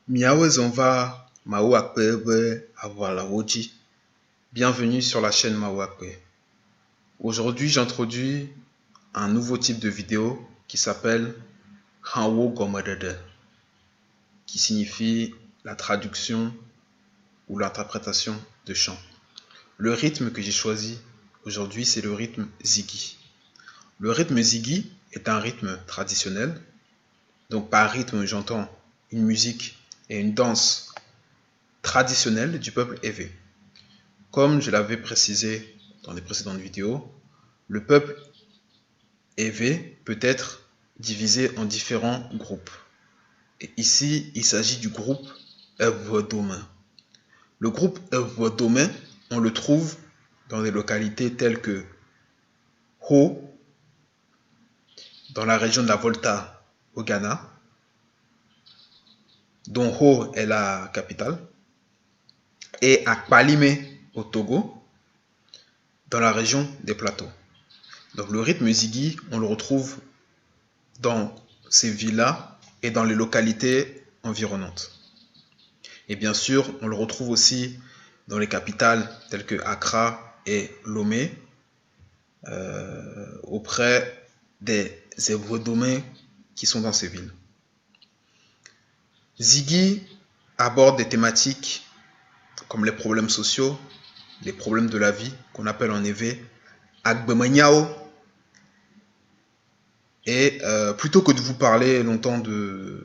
Miawezonva Mawakwe Awalawoji. Bienvenue sur la chaîne Mawakwe. Aujourd'hui, j'introduis un nouveau type de vidéo qui s'appelle Hanwo Gomedede, qui signifie la traduction ou l'interprétation de chant. Le rythme que j'ai choisi aujourd'hui, c'est le rythme Ziggy. Le rythme Ziggy est un rythme traditionnel. Donc par rythme, j'entends une musique et une danse traditionnelle du peuple Ewe. Comme je l'avais précisé dans les précédentes vidéos, le peuple Ewe peut être divisé en différents groupes. Et ici, il s'agit du groupe Ewe-Dome. Le groupe Ewe-Dome, on le trouve dans des localités telles que Ho, dans la région de la Volta au Ghana, dont Ho est la capitale, et à Kpalimé au Togo, dans la région des plateaux. Donc le rythme Ziggy, on le retrouve dans ces villas et dans les localités environnantes. Et bien sûr, on le retrouve aussi dans les capitales telles que Accra et Lomé, auprès des Ewe-Dome qui sont dans ces villes. Ziggy aborde des thématiques comme les problèmes sociaux, les problèmes de la vie, qu'on appelle en Ewe Agbemanyao. Et plutôt que de vous parler longtemps de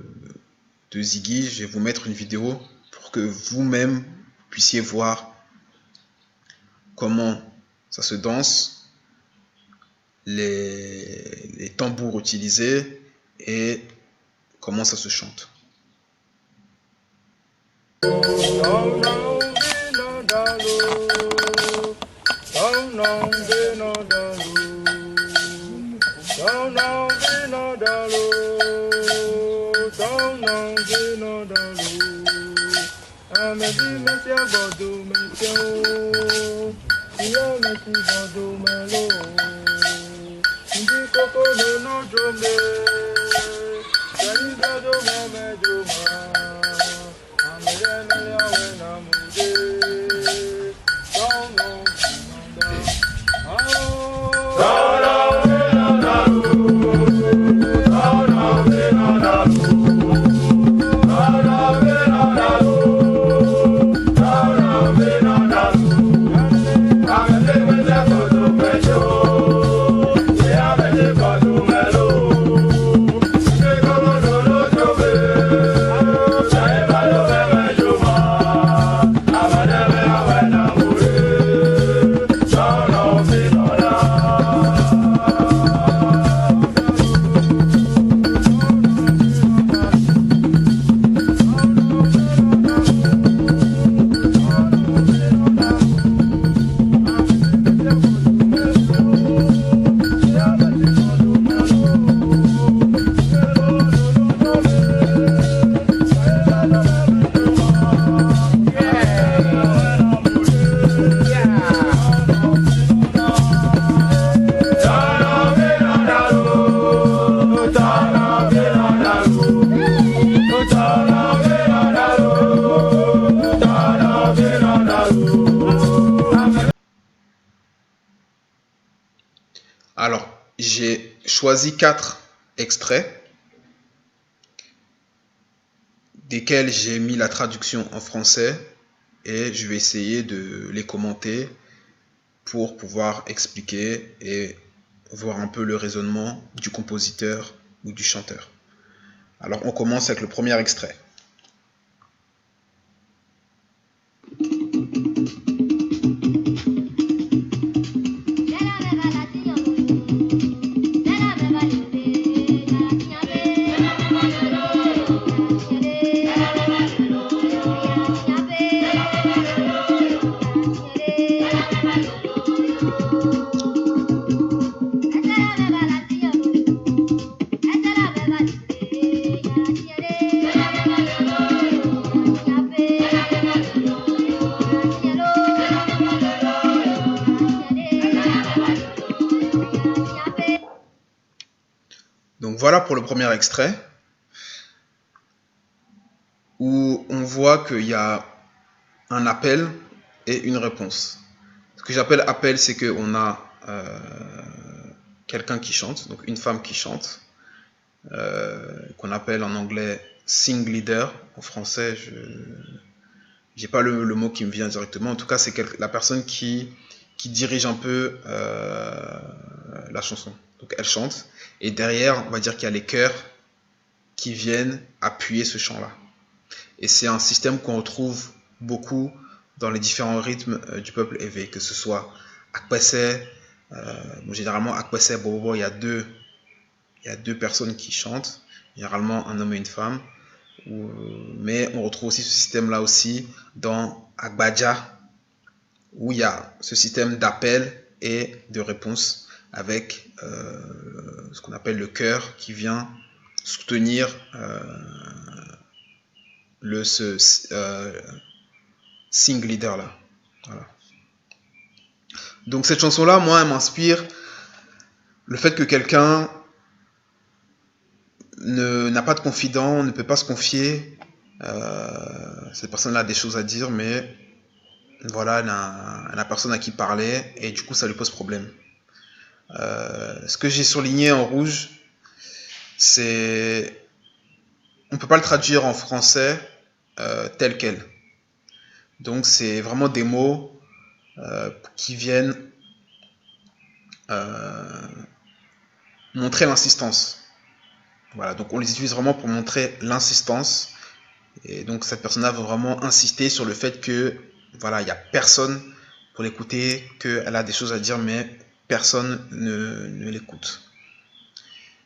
Ziggy, je vais vous mettre une vidéo pour que vous-même puissiez voir comment ça se danse, les tambours utilisés et comment ça se chante. Alors, j'ai choisi 4 extraits, desquels j'ai mis la traduction en français et je vais essayer de les commenter pour pouvoir expliquer et voir un peu le raisonnement du compositeur ou du chanteur. Alors, on commence avec le premier extrait. Donc voilà pour le premier extrait. où on voit qu'il y a un appel et une réponse. Ce que j'appelle appel, c'est qu'on a quelqu'un qui chante, donc une femme qui chante, qu'on appelle en anglais sing leader. En français, je n'ai pas le mot qui me vient directement. En tout cas, c'est la personne qui dirige un peu la chanson. Donc elle chante, et derrière, on va dire qu'il y a les chœurs qui viennent appuyer ce chant-là. Et c'est un système qu'on retrouve beaucoup dans les différents rythmes du peuple éveillé, que ce soit Akpese, généralement Akpese, Bobo, il y a deux personnes qui chantent, généralement un homme et une femme, mais on retrouve aussi ce système-là aussi dans Agbaja, où il y a ce système d'appel et de réponse avec ce qu'on appelle le chœur qui vient soutenir ce sing leader là. Voilà. Donc cette chanson là, moi, elle m'inspire le fait que quelqu'un n'a pas de confident, ne peut pas se confier. Cette personne là a des choses à dire, mais voilà, elle n'a personne à qui parler, et du coup ça lui pose problème. Ce que j'ai souligné en rouge, c'est on ne peut pas le traduire en français tel quel. Donc c'est vraiment des mots qui viennent montrer l'insistance. Voilà, donc on les utilise vraiment pour montrer l'insistance. Et donc cette personne-là veut vraiment insister sur le fait que voilà, il n'y a personne pour l'écouter, qu'elle a des choses à dire, mais personne ne l'écoute.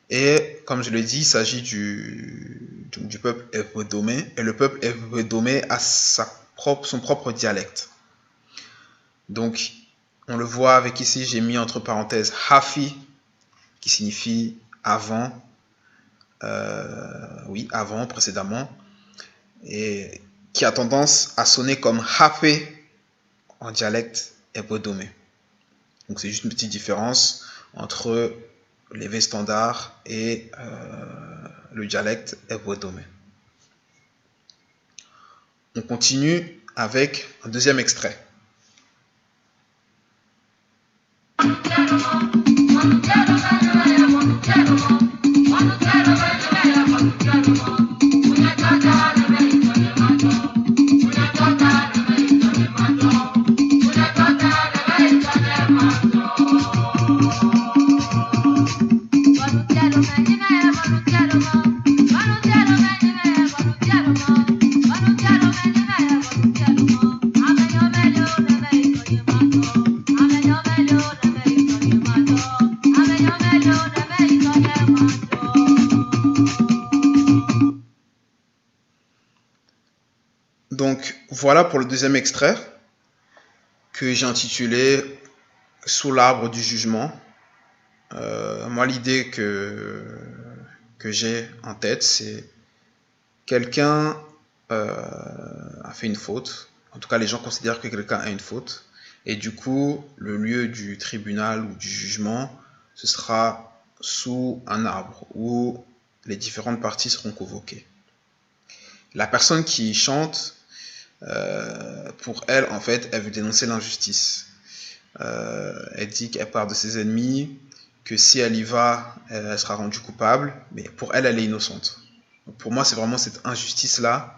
Et comme je l'ai dit, il s'agit du peuple Evedomé, et le peuple Evedomé a son propre dialecte. Donc, on le voit avec ici, j'ai mis entre parenthèses Hafi, qui signifie avant, oui, avant, précédemment, et qui a tendance à sonner comme Hafe en dialecte Evedomé. Donc, c'est juste une petite différence entre les V standards et le dialecte Evedomé. On continue avec un deuxième extrait. Donc voilà pour le deuxième extrait que j'ai intitulé « Sous l'arbre du jugement ». Moi, l'idée que j'ai en tête, c'est quelqu'un a fait une faute. En tout cas, les gens considèrent que quelqu'un a une faute. Et du coup, le lieu du tribunal ou du jugement, ce sera sous un arbre où les différentes parties seront convoquées. La personne qui chante, pour elle, en fait, elle veut dénoncer l'injustice. Elle dit qu'elle part de ses ennemis, que si elle y va, elle sera rendue coupable, mais pour elle, elle est innocente. Donc pour moi, c'est vraiment cette injustice-là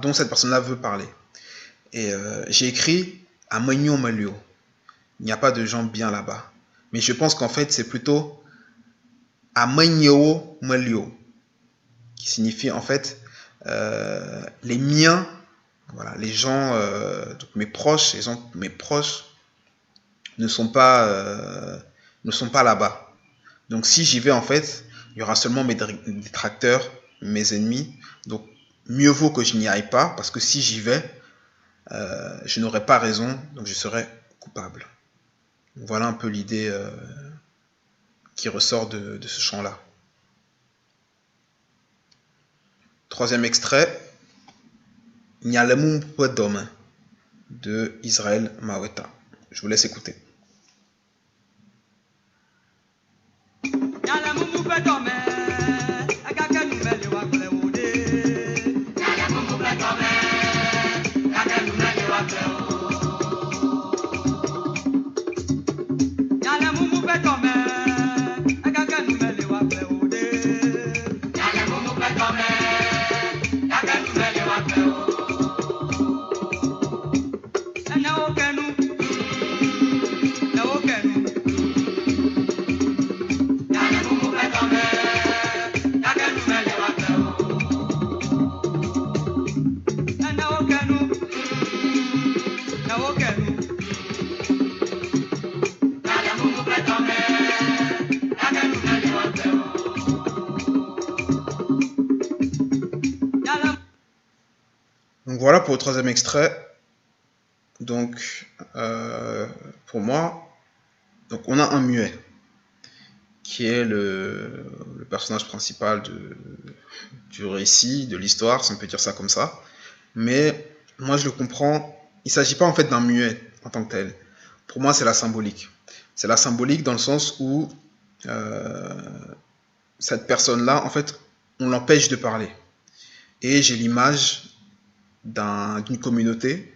dont cette personne-là veut parler. Et j'ai écrit à Magnon Malio. Il n'y a pas de gens bien là-bas. Mais je pense qu'en fait, c'est plutôt à Magnon Malio, qui signifie en fait les miens. Voilà, les gens, donc mes proches ne sont pas là-bas. Donc si j'y vais, en fait, il y aura seulement mes détracteurs, mes ennemis. Donc mieux vaut que je n'y aille pas, parce que si j'y vais, je n'aurai pas raison, donc je serai coupable. Donc, voilà un peu l'idée qui ressort de ce chant-là. Troisième extrait, Nyalemum Podom de Israël Maweta. Je vous laisse écouter. Donc voilà pour le troisième extrait. Donc pour moi, donc on a un muet qui est le personnage principal du récit, de l'histoire, si on peut dire ça comme ça. Mais moi je le comprends, il ne s'agit pas en fait d'un muet en tant que tel. Pour moi c'est la symbolique. C'est la symbolique dans le sens où cette personne-là, en fait, on l'empêche de parler. Et j'ai l'image d'une communauté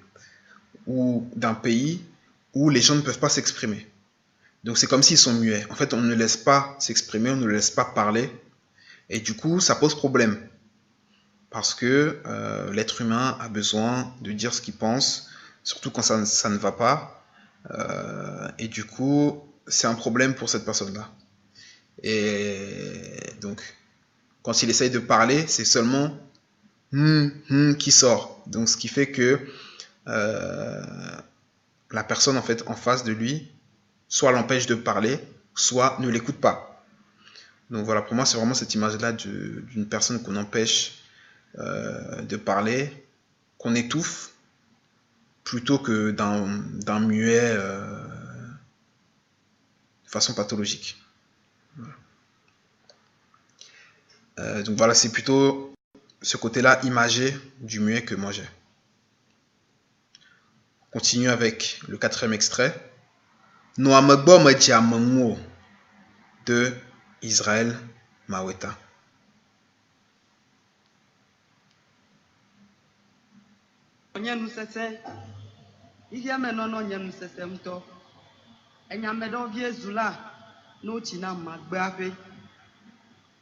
ou d'un pays où les gens ne peuvent pas s'exprimer. Donc c'est comme s'ils sont muets. En fait, on ne laisse pas s'exprimer, on ne laisse pas parler. Et du coup, ça pose problème. Parce que l'être humain a besoin de dire ce qu'il pense, surtout quand ça ne va pas. Et du coup, c'est un problème pour cette personne-là. Et donc, quand il essaye de parler, c'est seulement qui sort. Donc, ce qui fait que la personne en fait en face de lui soit l'empêche de parler, soit ne l'écoute pas. Donc voilà, pour moi, c'est vraiment cette image-là d'une personne qu'on empêche de parler, qu'on étouffe, plutôt que d'un muet de façon pathologique. Donc voilà, c'est plutôt ce côté-là imagé du muet que moi j'ai. On continue avec le quatrième extrait. Noamegbo Medjiamengo de Israël Maweta.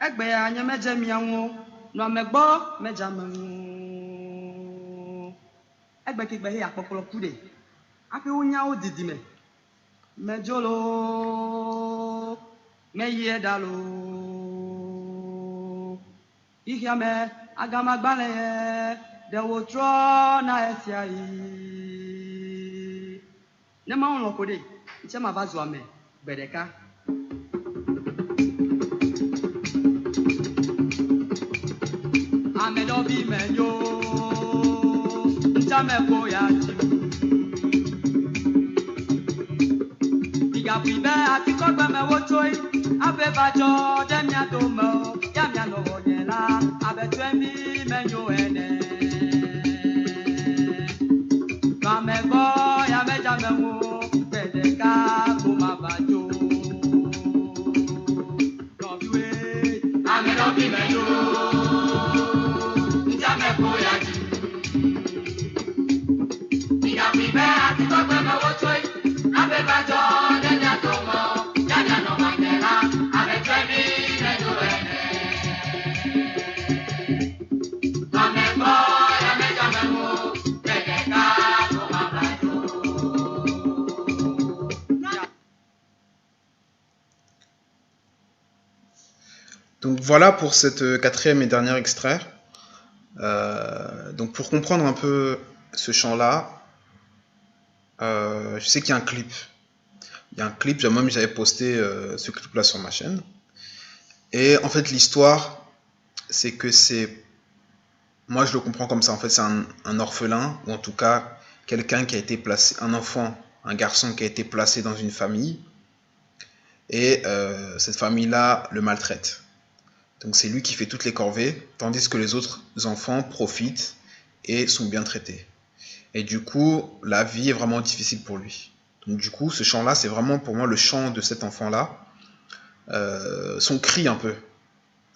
Egbe ya anya meje mianwo no megbo meja menwo egbe ki gbe hi apopolo kude afi unya odidime mejolo meye dalo ihiame agama gbale de wotro na esia yi ne ma unlo kode nche ma bazu ame gbedeka Amedobi menyo ntameko ya ji Iga pribe atiko gbe me wotoi abe bajo demia do mo ya mia no wonyela abe twemi menyo ene Kamego ya meja menwo bedeka kuma bajo Nobiwe Amedobi menyo Donc voilà pour cette quatrième et dernier extrait. Donc pour comprendre un peu ce chant-là, je sais qu'il y a un clip. Il y a un clip, moi-même j'avais posté ce clip-là sur ma chaîne. Et en fait l'histoire, c'est que moi je le comprends comme ça, en fait c'est un orphelin, ou en tout cas quelqu'un qui a été placé, un enfant, un garçon qui a été placé dans une famille. Et cette famille-là le maltraite. Donc c'est lui qui fait toutes les corvées, tandis que les autres enfants profitent et sont bien traités. Et du coup, la vie est vraiment difficile pour lui. Donc du coup, ce chant-là, c'est vraiment pour moi le chant de cet enfant-là, son cri un peu.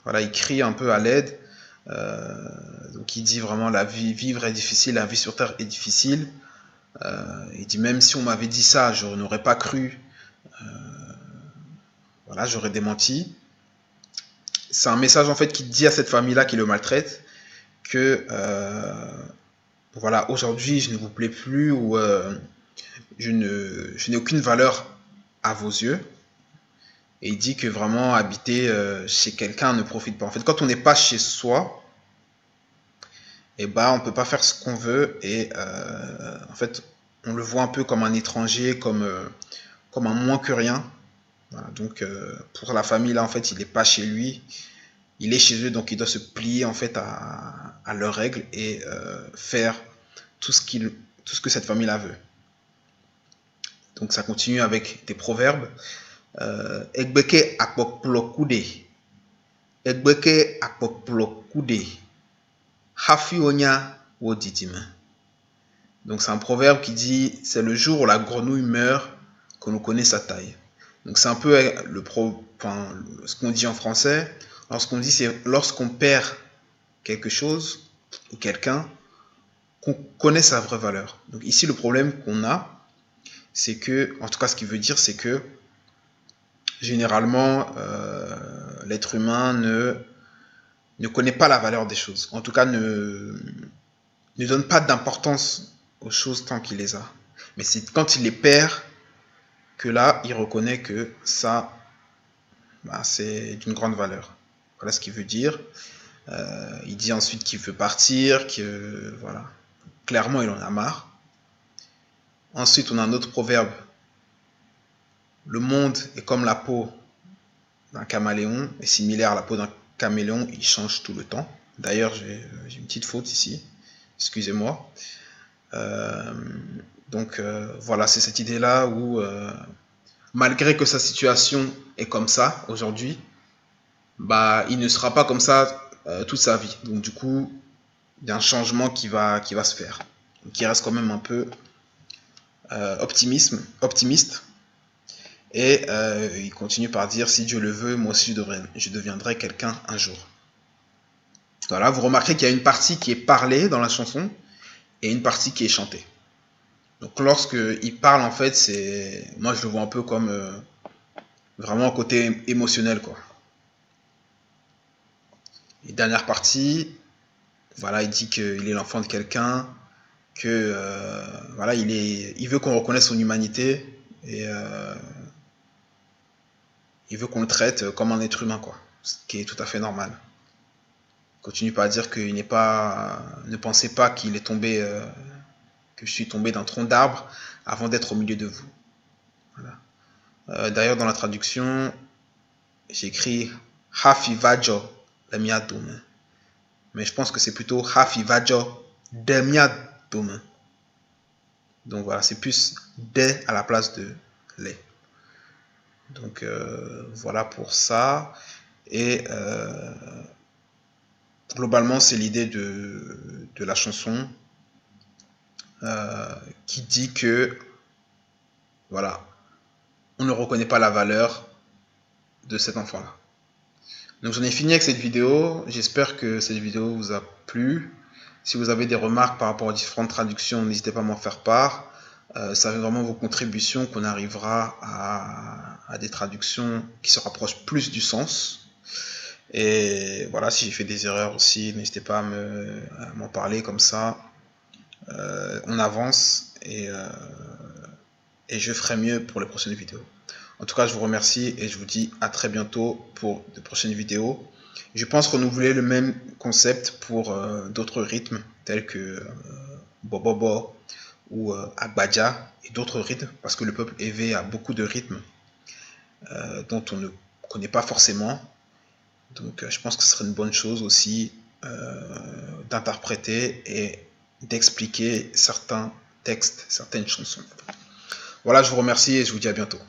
Voilà, il crie un peu à l'aide. Donc il dit vraiment la vie, vivre est difficile, la vie sur terre est difficile. Il dit même si on m'avait dit ça, je n'aurais pas cru. Voilà, j'aurais démenti. C'est un message en fait qui dit à cette famille-là qui le maltraite que voilà, aujourd'hui je ne vous plais plus ou je n'ai aucune valeur à vos yeux. Et il dit que vraiment habiter chez quelqu'un ne profite pas. En fait, quand on n'est pas chez soi, et bah on peut pas faire ce qu'on veut et en fait on le voit un peu comme un étranger, comme un moins que rien. Voilà, donc pour la famille là en fait il n'est pas chez lui, il est chez eux, donc il doit se plier en fait à leurs règles et faire tout ce que cette famille là veut. Donc ça continue avec des proverbes. Egbeke akpokplokude, egbeke akpokplokude, hafi onya wodidime. Donc c'est un proverbe qui dit c'est le jour où la grenouille meurt que l'on connaît sa taille. Donc c'est un peu ce qu'on dit en français. Lorsqu'on dit c'est lorsqu'on perd quelque chose ou quelqu'un qu'on connaît sa vraie valeur. Donc ici le problème qu'on a, c'est que, en tout cas ce qu'il veut dire, c'est que généralement l'être humain ne connaît pas la valeur des choses. En tout cas ne donne pas d'importance aux choses tant qu'il les a. Mais c'est quand il les perd que là, il reconnaît que ça, c'est d'une grande valeur. Voilà ce qu'il veut dire. Il dit ensuite qu'il veut partir, que voilà, clairement il en a marre. Ensuite, on a un autre proverbe. Le monde est comme la peau d'un caméléon, est similaire à la peau d'un caméléon, il change tout le temps. D'ailleurs, j'ai une petite faute ici, excusez-moi. Donc voilà, c'est cette idée-là où malgré que sa situation est comme ça aujourd'hui, il ne sera pas comme ça toute sa vie. Donc du coup, il y a un changement qui va se faire. Donc il reste quand même un peu optimiste. Et il continue par dire, si Dieu le veut, moi aussi je deviendrai quelqu'un un jour. Voilà, vous remarquez qu'il y a une partie qui est parlée dans la chanson et une partie qui est chantée. Donc lorsqu'il parle, en fait, moi je le vois un peu comme vraiment un côté émotionnel, quoi. Et dernière partie, voilà, il dit qu'il est l'enfant de quelqu'un, que voilà, il veut qu'on reconnaisse son humanité et il veut qu'on le traite comme un être humain, quoi, ce qui est tout à fait normal. Il continue pas à dire qu'il ne pensez pas qu'il est tombé, que je suis tombé d'un tronc d'arbre avant d'être au milieu de vous. Voilà. D'ailleurs, dans la traduction, j'ai écrit Hafi Vajo Demiadume. Mais je pense que c'est plutôt Hafi Vajo Demiadume. Donc voilà, c'est plus de à la place de les. Donc voilà pour ça. Et globalement, c'est l'idée de la chanson qui dit que voilà, on ne reconnaît pas la valeur de cet enfant-là. Donc j'en ai fini avec cette vidéo. J'espère que cette vidéo vous a plu. Si vous avez des remarques par rapport aux différentes traductions, n'hésitez pas à m'en faire part. Ça fait vraiment vos contributions qu'on arrivera à des traductions qui se rapprochent plus du sens. Et voilà, si j'ai fait des erreurs aussi, n'hésitez pas à m'en parler comme ça. On avance et je ferai mieux pour les prochaines vidéos. En tout cas, je vous remercie et je vous dis à très bientôt pour de prochaines vidéos. Je pense renouveler le même concept pour d'autres rythmes tels que Bobobo ou Agbaja et d'autres rythmes parce que le peuple évé a beaucoup de rythmes dont on ne connaît pas forcément. Donc je pense que ce serait une bonne chose aussi d'interpréter et d'expliquer certains textes, certaines chansons. Voilà, je vous remercie et je vous dis à bientôt.